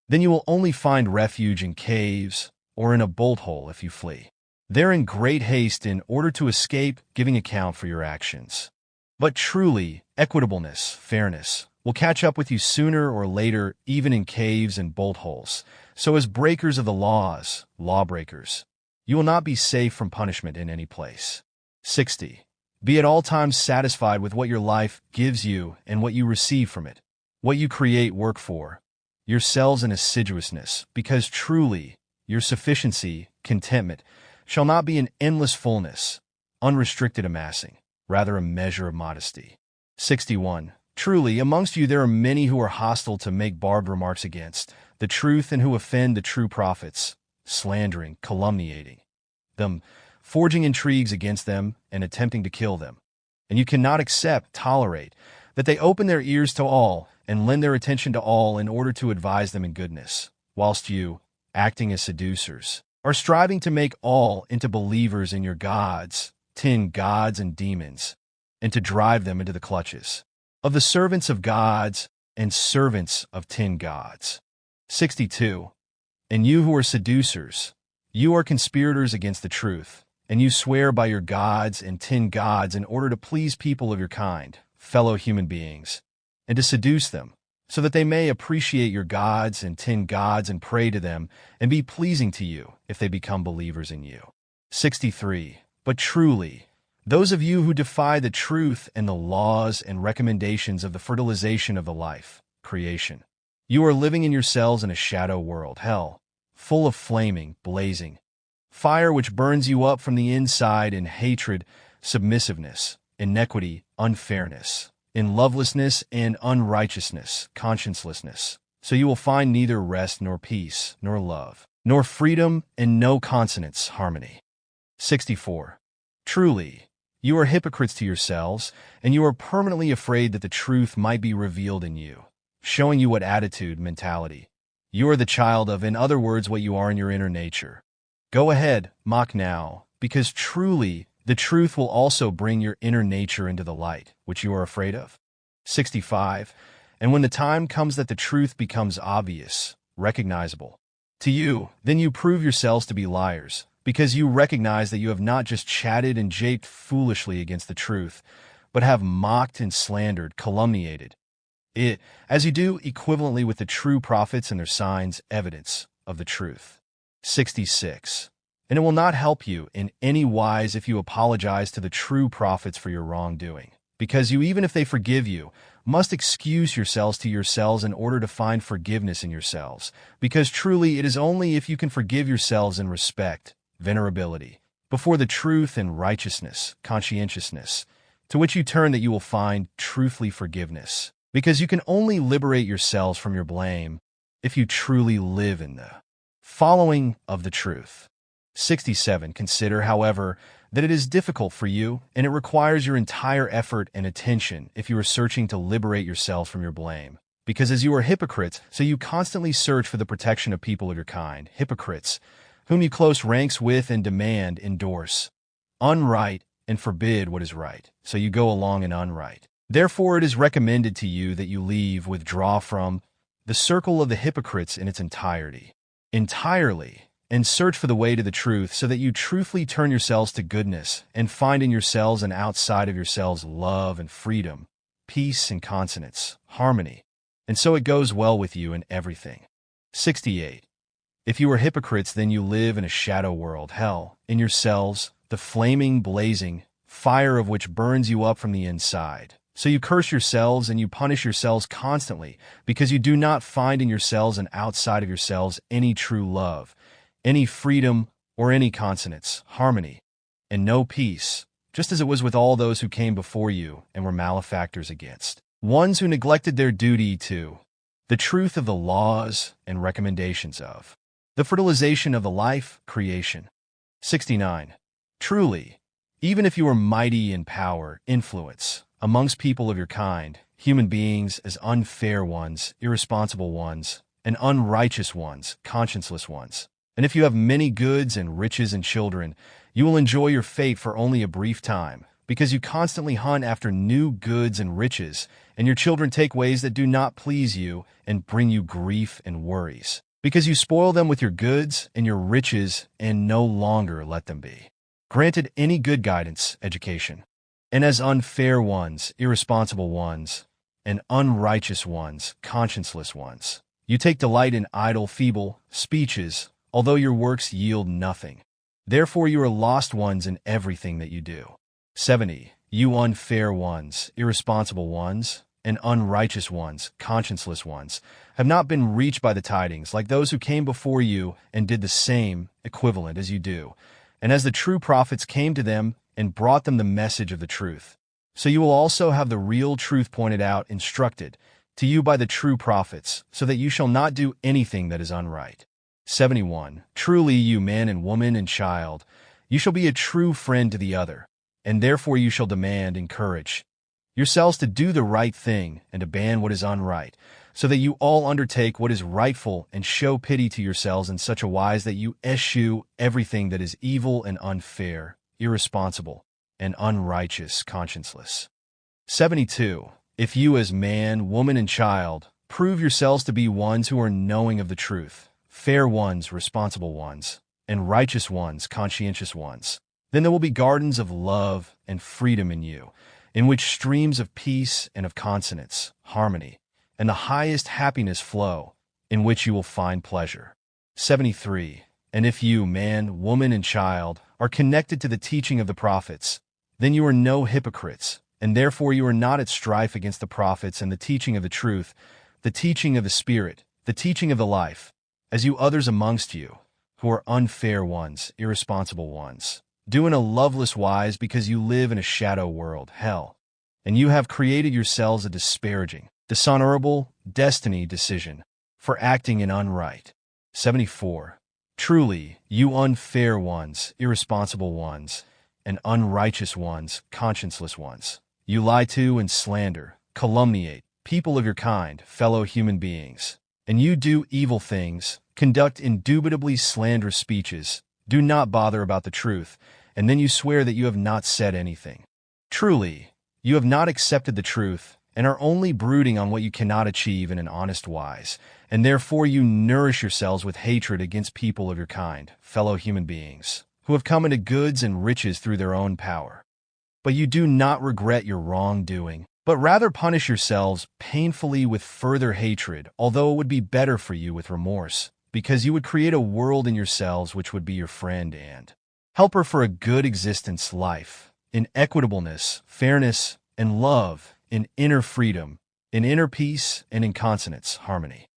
then you will only find refuge in caves or in a bolt hole if you flee there in great haste in order to escape giving account for your actions. But truly, equitableness, fairness, will catch up with you sooner or later, even in caves and bolt holes. So as breakers of the laws, lawbreakers, you will not be safe from punishment in any place. 60. Be at all times satisfied with what your life gives you and what you receive from it. What you create, work for yourselves in assiduousness, because truly your sufficiency, contentment, shall not be an endless fullness, unrestricted amassing, rather a measure of modesty. 61. Truly, amongst you there are many who are hostile to make barbed remarks against the truth and who offend the true prophets, slandering, calumniating them, forging intrigues against them, and attempting to kill them. And you cannot accept, tolerate, that they open their ears to all and lend their attention to all in order to advise them in goodness, whilst you, acting as seducers, are striving to make all into believers in your gods, tin gods and demons, and to drive them into the clutches of the servants of gods and servants of tin gods. 62. And you who are seducers, you are conspirators against the truth, and you swear by your gods and tin gods in order to please people of your kind, fellow human beings, and to seduce them, so that they may appreciate your gods and tin gods and pray to them and be pleasing to you if they become believers in you. 63. But truly, those of you who defy the truth and the laws and recommendations of the fertilization of the life, creation, you are living in yourselves in a shadow world, hell, full of flaming, blazing fire which burns you up from the inside in hatred, submissiveness, iniquity, unfairness, in lovelessness and unrighteousness, consciencelessness. So you will find neither rest nor peace, nor love, nor freedom, and no consonance, harmony. 64. Truly, you are hypocrites to yourselves, and you are permanently afraid that the truth might be revealed in you, showing you what attitude, mentality, you are the child of, in other words, what you are in your inner nature. Go ahead, mock now, because truly the truth will also bring your inner nature into the light, which you are afraid of. 65. And when the time comes that the truth becomes obvious, recognizable to you, then you prove yourselves to be liars, because you recognize that you have not just chatted and japed foolishly against the truth, but have mocked and slandered, calumniated it, as you do equivalently with the true prophets and their signs, evidence of the truth. 66. and it will not help you in any wise if you apologize to the true prophets for your wrongdoing, because you, even if they forgive you, must excuse yourselves to yourselves in order to find forgiveness in yourselves, because truly it is only if you can forgive yourselves in respect, venerability, before the truth and righteousness, conscientiousness, to which you turn that you will find truthfully forgiveness, because you can only liberate yourselves from your blame if you truly live in the following of the truth. 67. Consider, however, that it is difficult for you, and it requires your entire effort and attention if you are searching to liberate yourselves from your blame. Because as you are hypocrites, so you constantly search for the protection of people of your kind, hypocrites, whom you close ranks with and demand, endorse unright, and forbid what is right, so you go along in unright. Therefore it is recommended to you that you withdraw from the circle of the hypocrites in its entirely, and search for the way to the truth, so that you truthfully turn yourselves to goodness, and find in yourselves and outside of yourselves love and freedom, peace and consonance, harmony, and so it goes well with you in everything. 68. If you are hypocrites, then you live in a shadow world, hell, in yourselves, the flaming, blazing fire of which burns you up from the inside. So you curse yourselves and you punish yourselves constantly, because you do not find in yourselves and outside of yourselves any true love, any freedom, or any consonance, harmony, and no peace, just as it was with all those who came before you and were malefactors against ones who neglected their duty to the truth of the laws and recommendations of the fertilization of the life, creation. 69. Truly, even if you are mighty in power, influence, amongst people of your kind, human beings as unfair ones, irresponsible ones, and unrighteous ones, conscienceless ones, and if you have many goods and riches and children, you will enjoy your fate for only a brief time, because you constantly hunt after new goods and riches, and your children take ways that do not please you and bring you grief and worries, because you spoil them with your goods and your riches and no longer let them be granted any good guidance, education. And as unfair ones, irresponsible ones, and unrighteous ones, conscienceless ones, you take delight in idle, feeble speeches, although your works yield nothing. Therefore you are lost ones in everything that you do. 70. You unfair ones, irresponsible ones, and unrighteous ones, conscienceless ones, have not been reached by the tidings, like those who came before you and did the same, equivalent as you do. And as the true prophets came to them and brought them the message of the truth, so you will also have the real truth pointed out, instructed to you by the true prophets, so that you shall not do anything that is unright. 71. Truly, you man and woman and child, you shall be a true friend to the other, and therefore you shall demand, encourage yourselves to do the right thing and to ban what is unright, so that you all undertake what is rightful and show pity to yourselves in such a wise that you eschew everything that is evil and unfair, irresponsible, and unrighteous, conscienceless. 72. If you as man, woman, and child prove yourselves to be ones who are knowing of the truth, fair ones, responsible ones, and righteous ones, conscientious ones, then there will be gardens of love and freedom in you, in which streams of peace and of consonance, harmony, and the highest happiness flow, in which you will find pleasure. 73. And if you, man, woman, and child, are connected to the teaching of the prophets, then you are no hypocrites, and therefore you are not at strife against the prophets and the teaching of the truth, the teaching of the Spirit, the teaching of the life, as you others amongst you, who are unfair ones, irresponsible ones, do in a loveless wise, because you live in a shadow world, hell, and you have created yourselves a disparaging, dishonorable destiny decision for acting in unright. 74. Truly, you unfair ones, irresponsible ones, and unrighteous ones, conscienceless ones, you lie to and slander, calumniate people of your kind, fellow human beings, and you do evil things, conduct indubitably slanderous speeches, do not bother about the truth, and then you swear that you have not said anything. Truly, you have not accepted the truth, and are only brooding on what you cannot achieve in an honest wise, and therefore you nourish yourselves with hatred against people of your kind, fellow human beings, who have come into goods and riches through their own power. But you do not regret your wrongdoing, but rather punish yourselves painfully with further hatred, although it would be better for you with remorse, because you would create a world in yourselves which would be your friend and helper for a good existence life, in equitableness, fairness, and love, in inner freedom, in inner peace, and in consonance, harmony.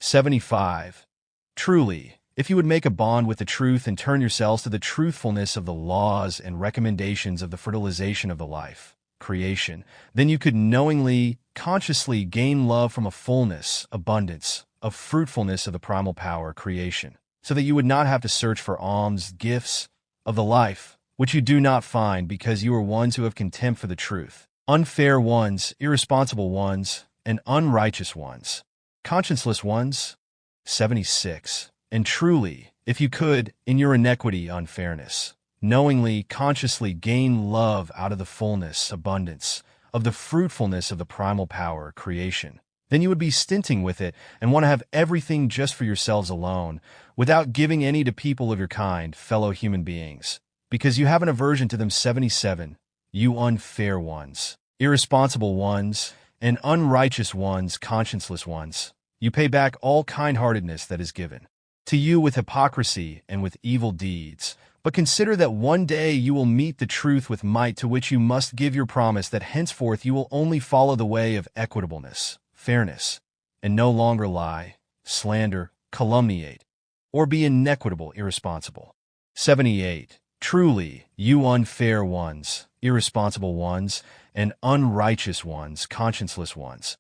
75. Truly, if you would make a bond with the truth and turn yourselves to the truthfulness of the laws and recommendations of the fertilization of the life, creation, then you could knowingly, consciously gain love from a fullness, abundance, of fruitfulness of the primal power, creation, so that you would not have to search for alms, gifts of the life, which you do not find because you are ones who have contempt for the truth, unfair ones, irresponsible ones, and unrighteous ones, conscienceless ones. 76. And truly, if you could, in your inequity, unfairness, knowingly, consciously gain love out of the fullness, abundance, of the fruitfulness of the primal power, creation, then you would be stinting with it and want to have everything just for yourselves alone, without giving any to people of your kind, fellow human beings, because you have an aversion to them. 77. You unfair ones, irresponsible ones, and unrighteous ones, conscienceless ones, you pay back all kind-heartedness that is given to you with hypocrisy and with evil deeds. But consider that one day you will meet the truth with might, to which you must give your promise that henceforth you will only follow the way of equitableness, fairness, and no longer lie, slander, calumniate, or be inequitable, irresponsible. 78. Truly, you unfair ones, irresponsible ones, and unrighteous ones, conscienceless ones,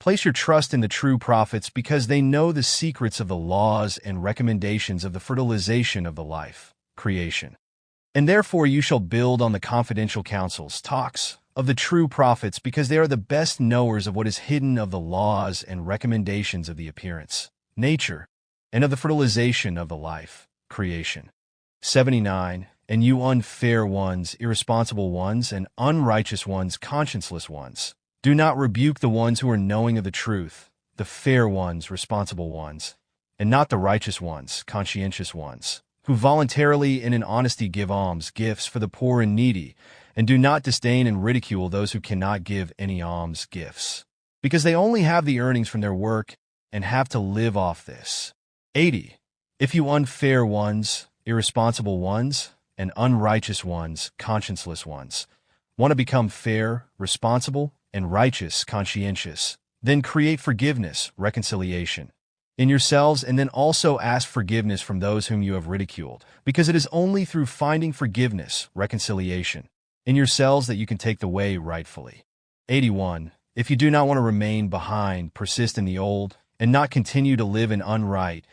place your trust in the true prophets because they know the secrets of the laws and recommendations of the fertilization of the life, creation. And therefore you shall build on the confidential counsels, talks, of the true prophets because they are the best knowers of what is hidden of the laws and recommendations of the appearance, nature, and of the fertilization of the life, creation. 79. And you unfair ones, irresponsible ones, and unrighteous ones, conscienceless ones, do not rebuke the ones who are knowing of the truth, the fair ones, responsible ones, and not the righteous ones, conscientious ones, who voluntarily and in honesty give alms, gifts for the poor and needy, and do not disdain and ridicule those who cannot give any alms, gifts, because they only have the earnings from their work and have to live off this. 80. If you unfair ones, irresponsible ones, and unrighteous ones, conscienceless ones, want to become fair, responsible, and righteous, conscientious, then create forgiveness, reconciliation in yourselves, and then also ask forgiveness from those whom you have ridiculed, because it is only through finding forgiveness, reconciliation in yourselves that you can take the way rightfully. 81. If you do not want to remain behind, persist in the old, and not continue to live in unright,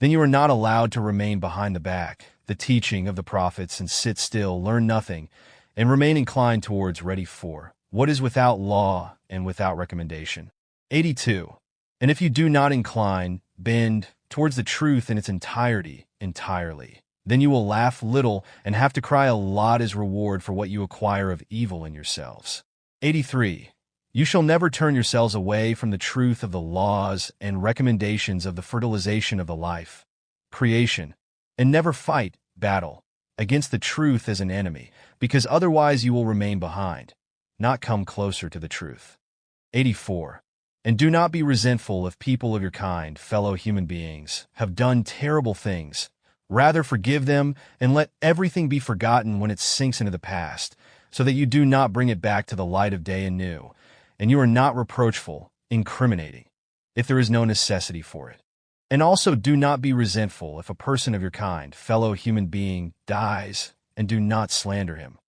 then you are not allowed to remain behind the back, the teaching of the prophets, and sit still, learn nothing, and remain inclined towards ready for what is without law and without recommendation. 82. And if you do not incline, bend, towards the truth in its entirety, entirely, then you will laugh little and have to cry a lot as reward for what you acquire of evil in yourselves. 83. You shall never turn yourselves away from the truth of the laws and recommendations of the fertilization of the life, creation, and never fight, battle, against the truth as an enemy, because otherwise you will remain behind, not come closer to the truth. 84. And do not be resentful if people of your kind, fellow human beings, have done terrible things. Rather forgive them and let everything be forgotten when it sinks into the past, so that you do not bring it back to the light of day anew, and you are not reproachful, incriminating, if there is no necessity for it. And also do not be resentful if a person of your kind, fellow human being, dies, and do not slander him.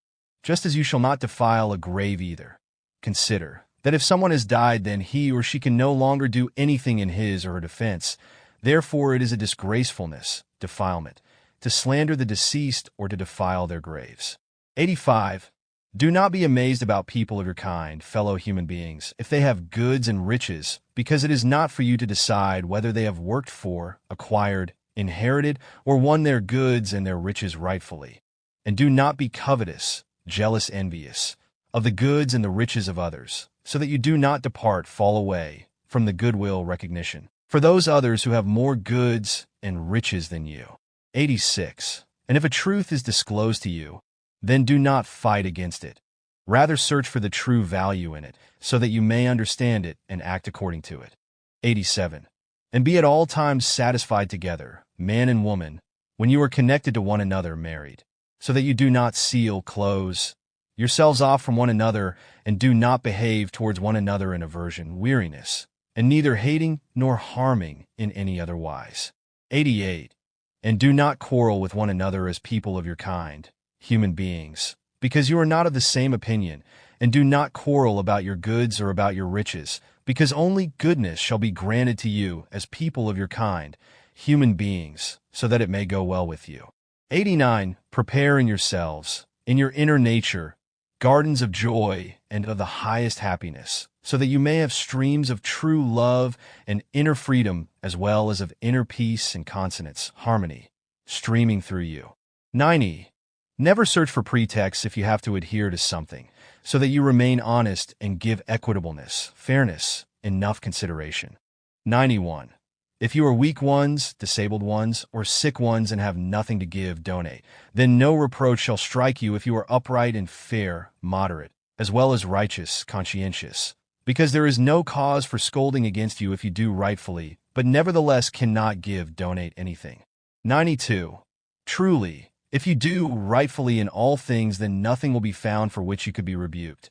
Just as you shall not defile a grave either. Consider that if someone has died, then he or she can no longer do anything in his or her defense. Therefore it is a disgracefulness, defilement, to slander the deceased or to defile their graves. 85. Do not be amazed about people of your kind, fellow human beings, if they have goods and riches, because it is not for you to decide whether they have worked for, acquired, inherited, or won their goods and their riches rightfully. And do not be covetous, jealous, envious of the goods and the riches of others, so that you do not depart, fall away from the goodwill recognition for those others who have more goods and riches than you. 86. And if a truth is disclosed to you, then do not fight against it. Rather search for the true value in it, so that you may understand it and act according to it. 87. And be at all times satisfied together, man and woman, when you are connected to one another married, so that you do not close yourselves off from one another, and do not behave towards one another in aversion, weariness, and neither hating nor harming in any other wise. 88. And do not quarrel with one another as people of your kind, human beings, because you are not of the same opinion, and do not quarrel about your goods or about your riches, because only goodness shall be granted to you as people of your kind, human beings, so that it may go well with you. 89. Prepare in yourselves, in your inner nature, gardens of joy and of the highest happiness, so that you may have streams of true love and inner freedom, as well as of inner peace and consonance, harmony, streaming through you. 90. Never search for pretexts if you have to adhere to something, so that you remain honest and give equitableness, fairness, enough consideration. 91. If you are weak ones, disabled ones, or sick ones and have nothing to give, donate. Then no reproach shall strike you if you are upright and fair, moderate, as well as righteous, conscientious, because there is no cause for scolding against you if you do rightfully, but nevertheless cannot give, donate anything. 92. Truly, if you do rightfully in all things, then nothing will be found for which you could be rebuked.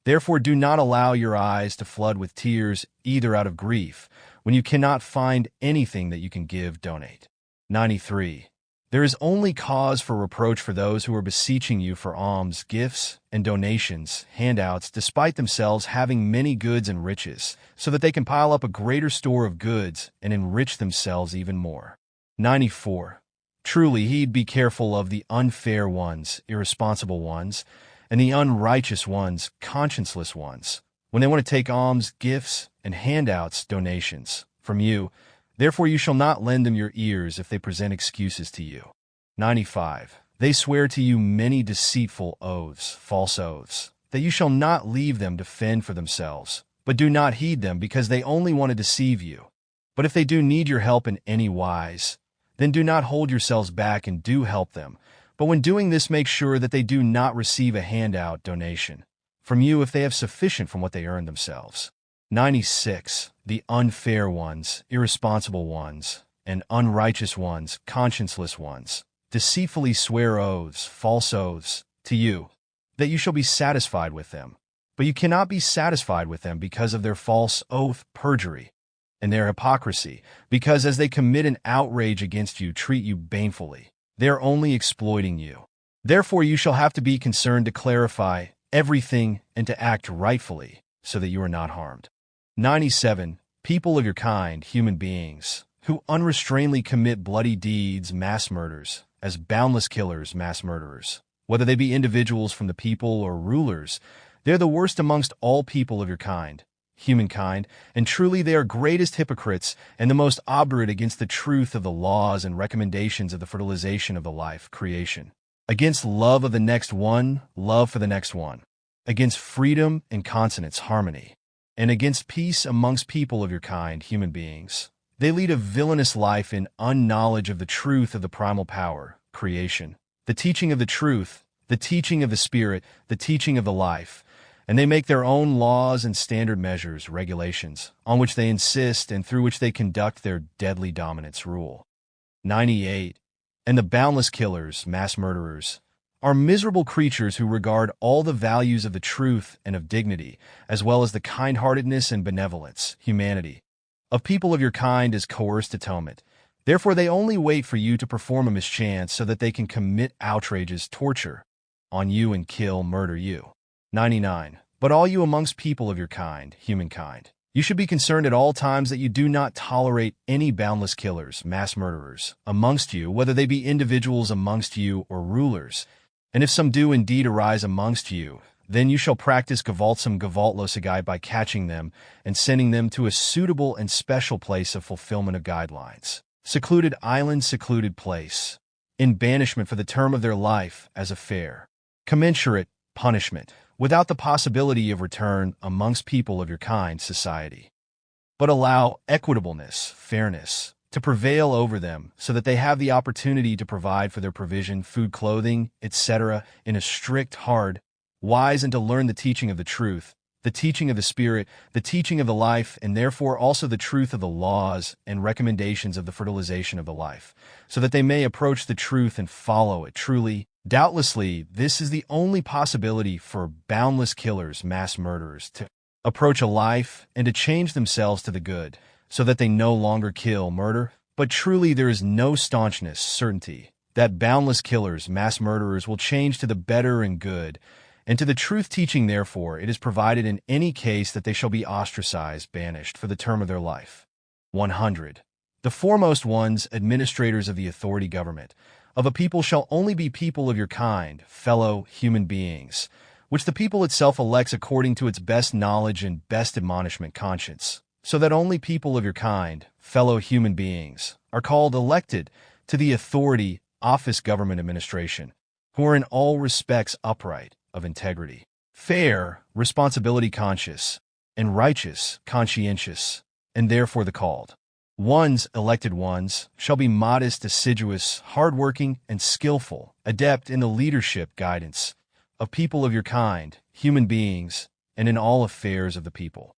Therefore do not allow your eyes to flood with tears, either out of grief, when you cannot find anything that you can give, donate. 93. There is only cause for reproach for those who are beseeching you for alms, gifts, and donations, handouts, despite themselves having many goods and riches, so that they can pile up a greater store of goods and enrich themselves even more. 94. Truly, he'd be careful of the unfair ones, irresponsible ones, and the unrighteous ones, conscienceless ones, when they want to take alms, gifts, and handouts, donations, from you. Therefore you shall not lend them your ears if they present excuses to you. 95. They swear to you many deceitful oaths, false oaths, that you shall not leave them to fend for themselves, but do not heed them, because they only want to deceive you. But if they do need your help in any wise, then do not hold yourselves back and do help them. But when doing this, make sure that they do not receive a handout, donation, from you if they have sufficient from what they earn themselves. 96. The unfair ones, irresponsible ones, and unrighteous ones, conscienceless ones, deceitfully swear oaths, false oaths, to you, that you shall be satisfied with them. But you cannot be satisfied with them because of their false oath, perjury, and their hypocrisy, because as they commit an outrage against you, treat you banefully. They are only exploiting you. Therefore you shall have to be concerned to clarify everything and to act rightfully, so that you are not harmed. 97. People of your kind, human beings, who unrestrainedly commit bloody deeds, mass murders, as boundless killers, mass murderers, whether they be individuals from the people or rulers, they are the worst amongst all people of your kind, humankind, and truly they are greatest hypocrites and the most obdurate against the truth of the laws and recommendations of the fertilization of the life, creation, against love of the next one, love for the next one, against freedom and consonance, harmony, and against peace amongst people of your kind, human beings. They lead a villainous life in unknowledge of the truth of the primal power, creation, the teaching of the truth, the teaching of the spirit, the teaching of the life, and they make their own laws and standard measures, regulations, on which they insist and through which they conduct their deadly dominance rule. 98. And the boundless killers, mass murderers, are miserable creatures who regard all the values of the truth and of dignity, as well as the kind-heartedness and benevolence, humanity, of people of your kind as coerced atonement. Therefore they only wait for you to perform a mischance so that they can commit outrages, torture, on you and kill, murder you. 99. But all you amongst people of your kind, humankind, you should be concerned at all times that you do not tolerate any boundless killers, mass murderers, amongst you, whether they be individuals amongst you or rulers. And if some do indeed arise amongst you, then you shall practice gewaltsam Gewaltlosigkeit by catching them and sending them to a suitable and special place of fulfillment of guidelines, secluded island, secluded place, in banishment for the term of their life as a fair, commensurate punishment, without the possibility of return amongst people of your kind, society. But allow equitableness, fairness, to prevail over them, so that they have the opportunity to provide for their provision, food, clothing, etc., in a strict, hard, wise, and to learn the teaching of the truth, the teaching of the Spirit, the teaching of the life, and therefore also the truth of the laws and recommendations of the fertilization of the life, so that they may approach the truth and follow it truly. Doubtlessly, this is the only possibility for boundless killers, mass murderers, to approach a life and to change themselves to the good, so that they no longer kill, murder. But truly there is no staunchness, certainty, that boundless killers, mass murderers, will change to the better and good, and to the truth teaching. Therefore, it is provided in any case that they shall be ostracized, banished, for the term of their life. 100. The foremost ones, administrators of the authority government, of a people shall only be people of your kind, fellow human beings, which the people itself elects according to its best knowledge and best admonishment conscience, so that only people of your kind, fellow human beings, are called elected to the authority, office, government administration, who are in all respects upright, of integrity, fair, responsibility conscious, and righteous, conscientious, and therefore the called ones, elected ones, shall be modest, assiduous, hardworking, and skillful, adept in the leadership, guidance of people of your kind, human beings, and in all affairs of the people.